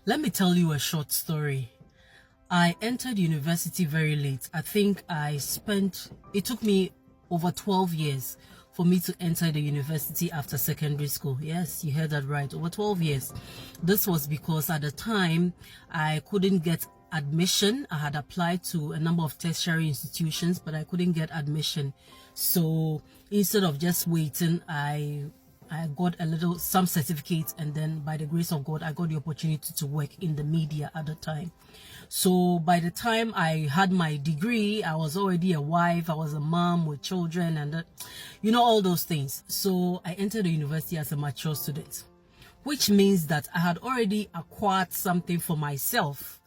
Let me tell you a short story. I entered university very late. I think it took me over 12 years for me to enter the university after secondary school. Yes, you heard that right. Over 12 years. This was because at the time I couldn't get admission. I had applied to a number of tertiary institutions, but I couldn't get admission. So instead of just waiting, I got some certificates, and then by the grace of God, I got the opportunity to work in the media at the time. So by the time I had my degree, I was already a wife, I was a mom with children, and all those things. So I entered the university as a mature student, which means that I had already acquired something for myself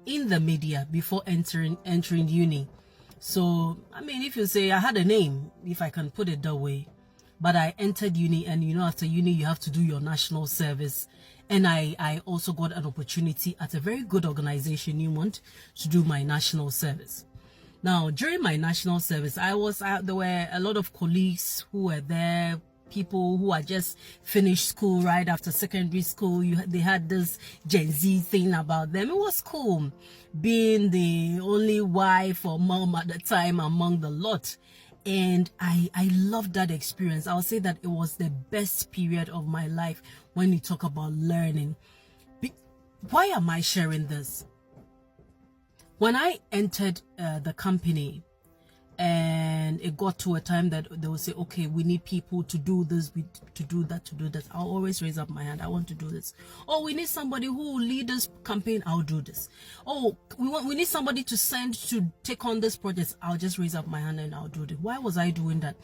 in the media before entering uni. So, I mean, if you say I had a name, if I can put it that way, but I entered uni, and after uni you have to do your national service, and I also got an opportunity at a very good organization, Newmont, to do my national service. Now, during my national service, there were a lot of colleagues who were there, people who had just finished school right after secondary school. They had this Gen Z thing about them. It was cool being the only wife or mom at the time among the lot. And I loved that experience. I'll say that it was the best period of my life when you talk about learning. Why am I sharing this? When I entered the company, and it got to a time that they would say, okay, we need people to do this, to do that. I'll always raise up my hand. I want to do this. Oh, we need somebody who will lead this campaign. I'll do this. Oh, we need somebody to take on this project. I'll just raise up my hand and I'll do it. Why was I doing that?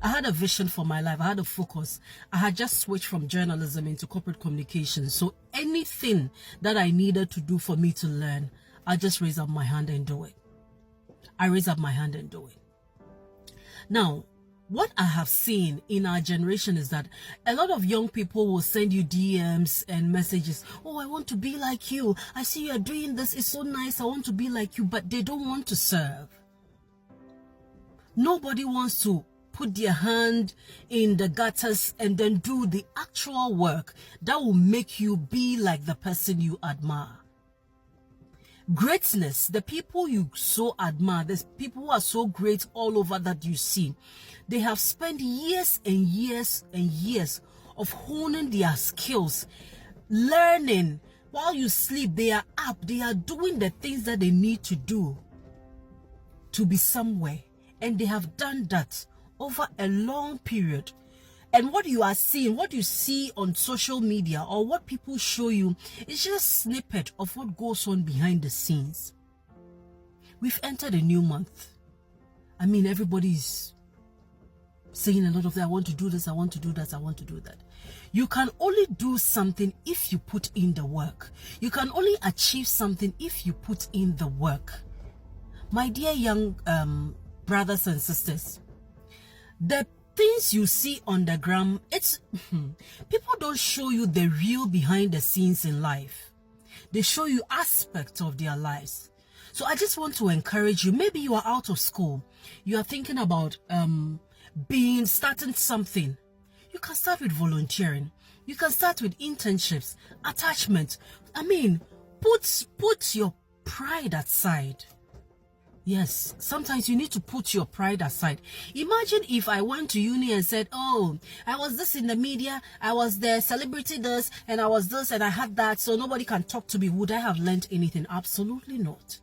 I had a vision for my life. I had a focus. I had just switched from journalism into corporate communications. So anything that I needed to do for me to learn, I just raise up my hand and do it. I raise up my hand and do it. Now, what I have seen in our generation is that a lot of young people will send you DMs and messages. Oh, I want to be like you. I see you are doing this. It's so nice. I want to be like you. But they don't want to serve. Nobody wants to put their hand in the gutters and then do the actual work that will make you be like the person you admire. Greatness, the people you so admire, there's people who are so great all over that you see, they have spent years and years and years of honing their skills, learning. While you sleep, they are up, they are doing the things that they need to do to be somewhere, and they have done that over a long period. And what you are seeing, what you see on social media or what people show you is just a snippet of what goes on behind the scenes. We've entered a new month. I mean, everybody's saying a lot of that. I want to do this, I want to do that, I want to do that. You can only do something if you put in the work. You can only achieve something if you put in the work. My dear young brothers and sisters, the things you see on the gram, people don't show you the real behind the scenes in life. They show you aspects of their lives. So I just want to encourage you. Maybe you are out of school. You are thinking about starting something. You can start with volunteering. You can start with internships, attachment. I mean, put your pride aside. Yes, sometimes you need to put your pride aside. Imagine if I went to uni and said, oh, I was this in the media, I was the celebrity this, and I was this, and I had that, so nobody can talk to me. Would I have learned anything? Absolutely not.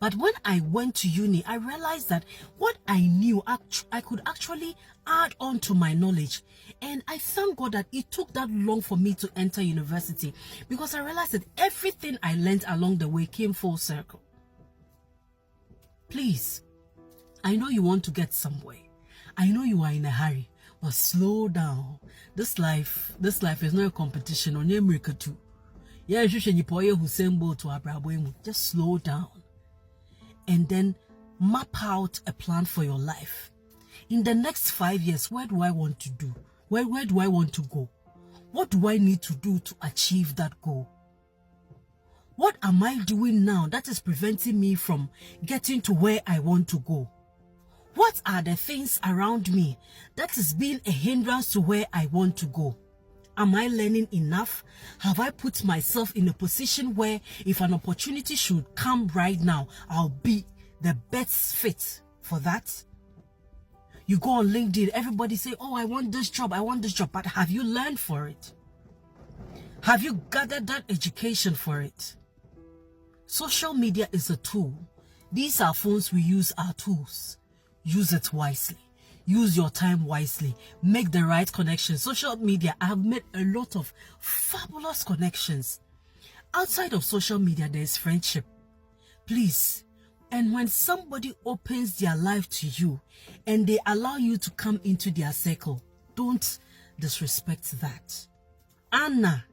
But when I went to uni, I realized that what I knew, I could actually add on to my knowledge. And I thank God that it took that long for me to enter university, because I realized that everything I learned along the way came full circle. Please, I know you want to get somewhere. I know you are in a hurry, but slow down. This life is not a competition on America too. Yeah, just slow down. And then map out a plan for your life. In the next 5 years, where do I want to do? Where do I want to go? What do I need to do to achieve that goal? What am I doing now that is preventing me from getting to where I want to go? What are the things around me that is being a hindrance to where I want to go? Am I learning enough? Have I put myself in a position where if an opportunity should come right now, I'll be the best fit for that? You go on LinkedIn, everybody say, oh, I want this job, but have you learned for it? Have you gathered that education for it? Social media is a tool. These are phones we use, are tools. Use it wisely. Use your time wisely. Make the right connections. Social media, I have made a lot of fabulous connections. Outside of social media, there is friendship. Please. And when somebody opens their life to you and they allow you to come into their circle, don't disrespect that. Honor,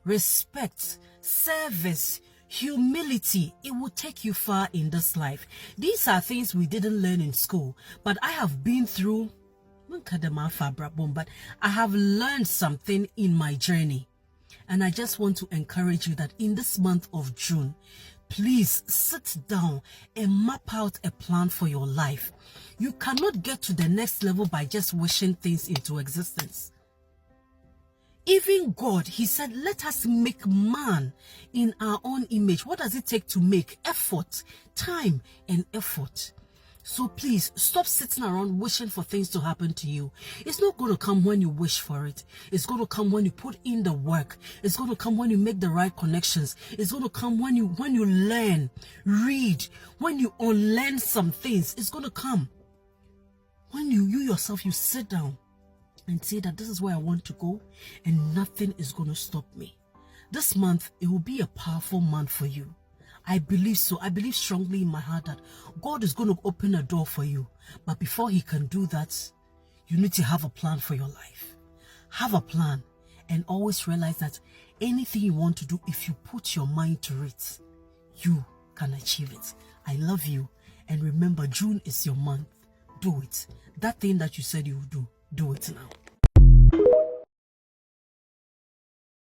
respect, service, humility, it will take you far in this life. These are things we didn't learn in school, but I have been through, but I have learned something in my journey. And I just want to encourage you that in this month of June, please sit down and map out a plan for your life. You cannot get to the next level by just wishing things into existence. Even God, he said, let us make man in our own image. What does it take to make? Effort, time, and effort. So please, stop sitting around wishing for things to happen to you. It's not going to come when you wish for it. It's going to come when you put in the work. It's going to come when you make the right connections. It's going to come when you learn, read, when you unlearn some things. It's going to come. When you yourself, you sit down and say that this is where I want to go and nothing is going to stop me. This month, it will be a powerful month for you. I believe so. I believe strongly in my heart that God is going to open a door for you. But before he can do that, you need to have a plan for your life. Have a plan and always realize that anything you want to do, if you put your mind to it, you can achieve it. I love you. And remember, June is your month. Do it. That thing that you said you would do, do it now.